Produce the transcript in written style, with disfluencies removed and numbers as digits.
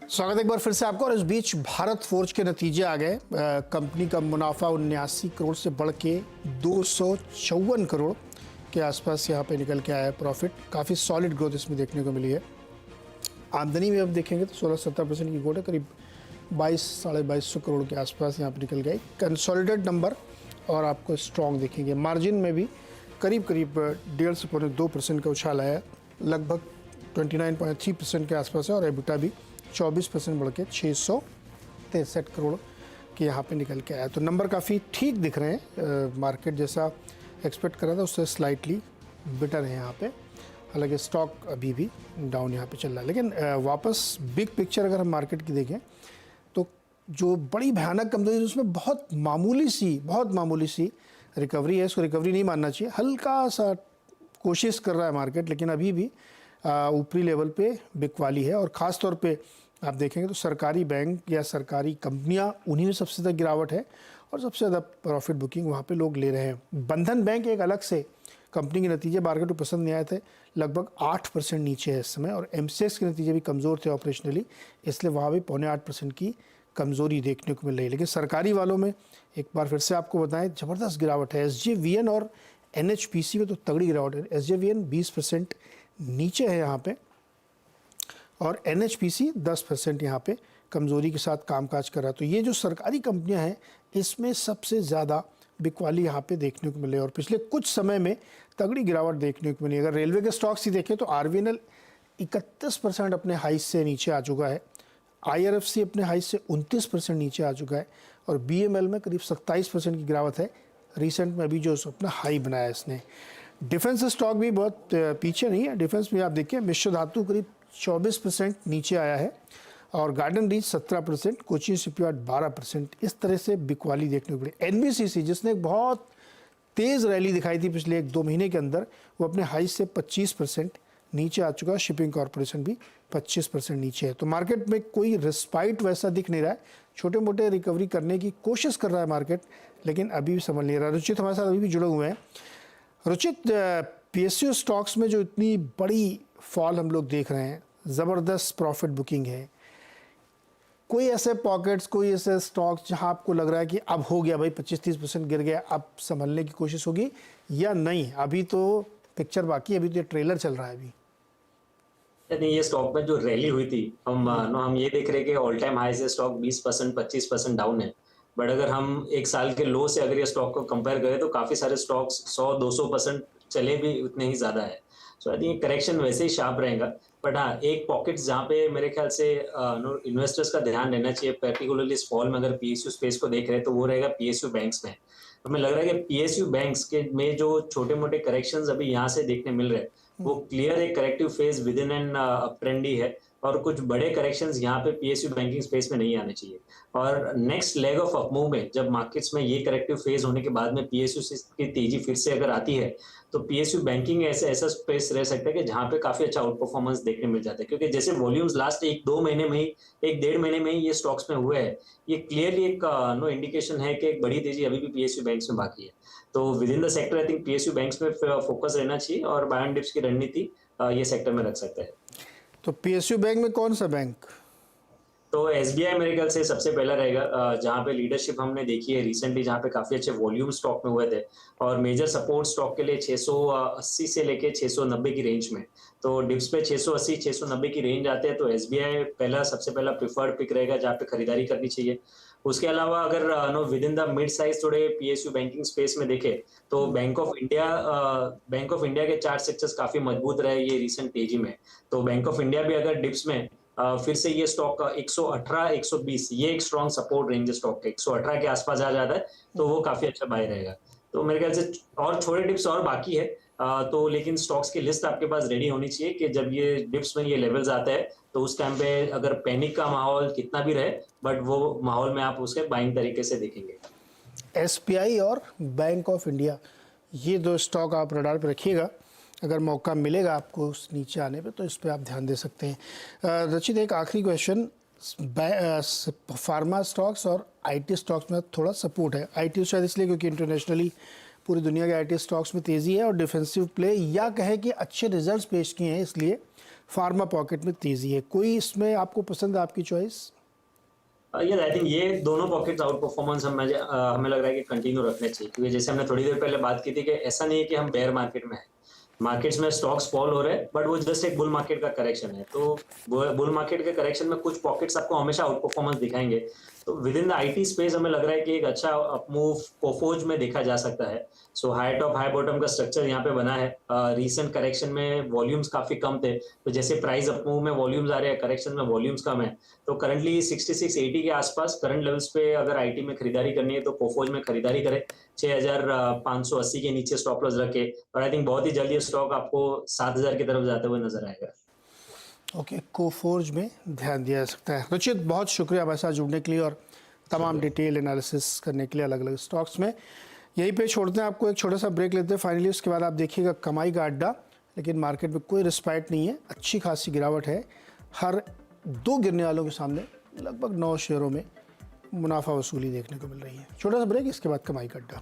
स्वागत है एक बार फिर से आपको। और इस बीच भारत फोर्ज के नतीजे आ गए। कंपनी का मुनाफा 79 करोड़ से बढ़ के 254 करोड़ के आसपास यहाँ पे निकल के आया है। प्रॉफिट काफ़ी सॉलिड ग्रोथ इसमें देखने को मिली है। आमदनी में अब देखेंगे तो 16-17% की ग्रोथ है, करीब 22-2250 करोड़ के आसपास यहाँ पे निकल गई कंसोलिडेटेड नंबर। और आपको स्ट्रॉन्ग देखेंगे मार्जिन में भी करीब 1.5 से 2% का उछाल आया, लगभग 29.3% के आसपास है। और एबिटा भी 24% बढ़ के 663 करोड़ के यहाँ पे निकल के आया। तो नंबर काफ़ी ठीक दिख रहे हैं। मार्केट जैसा एक्सपेक्ट कर रहा था उससे स्लाइटली बेटर है यहाँ पे। हालांकि स्टॉक अभी भी डाउन यहाँ पे चल रहा है, लेकिन वापस बिग पिक्चर अगर हम मार्केट की देखें तो जो बड़ी भयानक कमजोरी है उसमें बहुत मामूली सी रिकवरी है। इसको रिकवरी नहीं मानना चाहिए, हल्का सा कोशिश कर रहा है मार्केट, लेकिन अभी भी ऊपरी लेवल पे बिकवाली है। और ख़ास तौर पे आप देखेंगे तो सरकारी बैंक या सरकारी कंपनियां, उन्हीं में सबसे ज़्यादा गिरावट है और सबसे ज़्यादा प्रॉफिट बुकिंग वहाँ पे लोग ले रहे हैं। बंधन बैंक एक अलग से कंपनी के नतीजे मार्केट को पसंद नहीं आए थे, लगभग 8% नीचे है इस समय। और एमसीएक्स के नतीजे भी कमज़ोर थे ऑपरेशनली, इसलिए वहाँ भी 7.25% की कमज़ोरी देखने को मिल रही है। लेकिन सरकारी वालों में एक बार फिर से आपको बताएं ज़बरदस्त गिरावट है। एसजेवीएन और एनएचपीसी में तो तगड़ी गिरावट है। एसजेवीएन 20% नीचे है यहाँ पे और एनएचपीसी 10% यहाँ पे कमज़ोरी के साथ कामकाज कर रहा है। तो ये जो सरकारी कंपनियां हैं इसमें सबसे ज़्यादा बिकवाली यहाँ पे देखने को मिले और पिछले कुछ समय में तगड़ी गिरावट देखने को मिली। अगर रेलवे के स्टॉक्स ही देखें तो आरवीएनएल 31% अपने हाई से नीचे आ चुका है, आईआरएफसी अपने हाई से 29% नीचे आ चुका है और बीएमएल में करीब 27% की गिरावट है रिसेंट में, अभी जो अपना हाई बनाया इसने। डिफेंस स्टॉक भी बहुत पीछे नहीं है। डिफेंस में आप देखिए मिश्र धातु करीब 24% नीचे आया है और गार्डन रीच 17%, कोचिन शिपयार्ड 12%। इस तरह से बिकवाली देखने को मिली। एनबीसीसी जिसने एक बहुत तेज़ रैली दिखाई थी पिछले 1-2 महीने के अंदर, वो अपने हाई से 25% नीचे आ चुका है। शिपिंग कॉरपोरेशन भी 25% नीचे है। तो मार्केट में कोई रिस्पाइट वैसा दिख नहीं रहा है। छोटे मोटे रिकवरी करने की कोशिश कर रहा है मार्केट, लेकिन अभी भी संभल नहीं रहा। रुचित हमारे साथ अभी भी जुड़े हुए हैं। रुचित, पीएसयू स्टॉक्स में जो इतनी बड़ी फॉल हम लोग देख रहे हैं, ज़बरदस्त प्रॉफिट बुकिंग है, कोई ऐसे पॉकेट्स, कोई ऐसे स्टॉक्स जहां आपको लग रहा है कि अब हो गया भाई 25-30% गिर गया, अब संभलने की कोशिश होगी या नहीं? अभी तो पिक्चर बाकी है, अभी तो ये ट्रेलर चल रहा है अभी। नहीं, ये स्टॉक में जो रैली हुई थी, हम ये देख रहे हैं कि ऑल टाइम हाई से स्टॉक 20% 25% डाउन है। बट अगर हम एक साल के लो से अगर ये स्टॉक को कंपेयर करें तो काफी सारे स्टॉक्स 100-200% चले भी उतने ही ज्यादा है। सो आई थिंक करेक्शन वैसे ही शार्प रहेगा। बट हाँ, एक पॉकेट जहाँ पे मेरे ख्याल से इन्वेस्टर्स का ध्यान रहना चाहिए, पर्टिकुलरली इस फॉल में अगर पीएसयू स्पेस को देख रहे हैं तो वो रहेगा पीएसयू बैंक्स में। हमें लग रहा है कि पीएसयू बैंक्स के में जो छोटे मोटे करेक्शंस अभी यहाँ से देखने मिल रहे हैं वो क्लियर एक corrective phase within an uptrend ही है और कुछ बड़े करेक्शंस यहाँ पे पीएसयू बैंकिंग स्पेस में नहीं आने चाहिए। और नेक्स्ट लेग ऑफ अपमूव में जब मार्केट्स में ये करेक्टिव फेज होने के बाद में पीएसयू की तेजी फिर से अगर आती है तो पीएसयू बैंकिंग ऐसा स्पेस रह सकता है कि जहाँ पे काफी अच्छा आउट परफॉर्मेंस देखने मिल जाता है। क्योंकि जैसे वॉल्यूम्स लास्ट 1-2 महीने में ही, 1-1.5 महीने में ही ये स्टॉक्स में हुए हैं, ये क्लियरली एक नो इंडिकेशन है कि एक बड़ी तेजी अभी भी पीएसयू बैंक्स में बाकी है। तो with in the sector I think PSU banks में फोकस रहना चाहिए और बाय एंड डिप्स की रणनीति ये सेक्टर में रख सकता है। तो पीएसयू बैंक में कौन सा बैंक? तो एसबीआई मेरे ख्याल से सबसे पहला रहेगा, जहाँ पे लीडरशिप हमने देखी है रिसेंटली, जहाँ पे काफी अच्छे वॉल्यूम स्टॉक में हुए थे और मेजर सपोर्ट स्टॉक के लिए 680 से लेके 690 की रेंज में। तो डिप्स पे 680-690 की रेंज आते हैं तो एसबीआई सबसे पहला प्रिफर्ड पिक रहेगा जहाँ पे खरीदारी करनी चाहिए। उसके अलावा अगर know with in the mid size थोड़े पीएसयू बैंकिंग स्पेस में देखे तो बैंक ऑफ इंडिया के चार्ट सेक्टर्स काफी मजबूत रहे ये रिसेंट तेजी में। तो बैंक ऑफ इंडिया भी अगर डिप्स में फिर से ये स्टॉक 118-120 ये एक स्ट्रॉन्ग सपोर्ट रेंज स्टॉक के 118 के आसपास आ जाता है तो वो काफी अच्छा बाय रहेगा। तो मेरे ख्याल से और छोटे डिप्स और बाकी है, तो लेकिन स्टॉक्स की लिस्ट आपके पास रेडी होनी चाहिए कि जब ये डिप्स में ये लेवल्स आते हैं तो उस टाइम पे अगर पैनिक का माहौल कितना भी रहे बट वो माहौल में आप उसके बाइंग तरीके से देखेंगे। एसबीआई और बैंक ऑफ इंडिया, ये दो स्टॉक आप रडार पे रखिएगा। अगर मौका मिलेगा आपको उस नीचे आने पे तो इस पे आप ध्यान दे सकते हैं। रचित, एक आखिरी क्वेश्चन, फार्मा स्टॉक्स और आईटी स्टॉक्स में थोड़ा सपोर्ट है। आईटी शायद इसलिए क्योंकि इंटरनेशनली पूरी दुनिया के आईटी स्टॉक्स में तेज़ी है और डिफेंसिव प्ले या कहे कि अच्छे रिजल्ट्स पेश किए हैं इसलिए फार्मा पॉकेट में तेज़ी है, कोई इसमें आपको पसंद है, आपकी चॉइस? यस, आई थिंक ये दोनों पॉकेट्स आउट परफॉर्मेंस हमें लग रहा है कि कंटिन्यू रखने चाहिए, क्योंकि जैसे हमने थोड़ी देर पहले बात की थी कि ऐसा नहीं है कि हम बेयर मार्केट में हैं। मार्केट्स में स्टॉक्स फॉल हो रहे हैं, बट वो जस्ट एक बुल मार्केट का करेक्शन है। तो बुल मार्केट के करेक्शन में कुछ पॉकेट्स आपको हमेशा आउट परफॉर्मेंस दिखाएंगे। तो with in the IT space हमें लग रहा है कि एक अच्छा अपमूव कोफोज में देखा जा सकता है। सो हाई टॉप हाई बॉटम का स्ट्रक्चर यहाँ पे बना है। रीसेंट करेक्शन में वॉल्यूम्स काफी कम थे, तो जैसे प्राइस अपमूव में वॉल्यूम्स आ रहे हैं, करेक्शन में वॉल्यूम्स कम है। तो करंटली 6680 के आसपास करंट लेवल्स पे अगर आईटी में खरीदारी करनी है तो कोफोज में खरीदारी करें। 6580 के नीचे स्टॉप लॉस रखे, और आई थिंक बहुत ही जल्दी स्टॉक आपको 7000 की तरफ जाते हुए नजर आएगा। ओके, कोफोर्ज में ध्यान दिया जा सकता है। रुचित, बहुत शुक्रिया हमारे साथ जुड़ने के लिए और तमाम डिटेल एनालिसिस करने के लिए अलग अलग स्टॉक्स में। यहीं पे छोड़ते हैं आपको, एक छोटा सा ब्रेक लेते हैं फाइनली, उसके बाद आप देखिएगा कमाई का अड्डा। लेकिन मार्केट में कोई रिस्पाइट नहीं है, अच्छी खासी गिरावट है। हर 2 गिरने वालों के सामने लगभग 9 शेयरों में मुनाफा वसूली देखने को मिल रही है। छोटा सा ब्रेक, इसके बाद कमाई का अड्डा।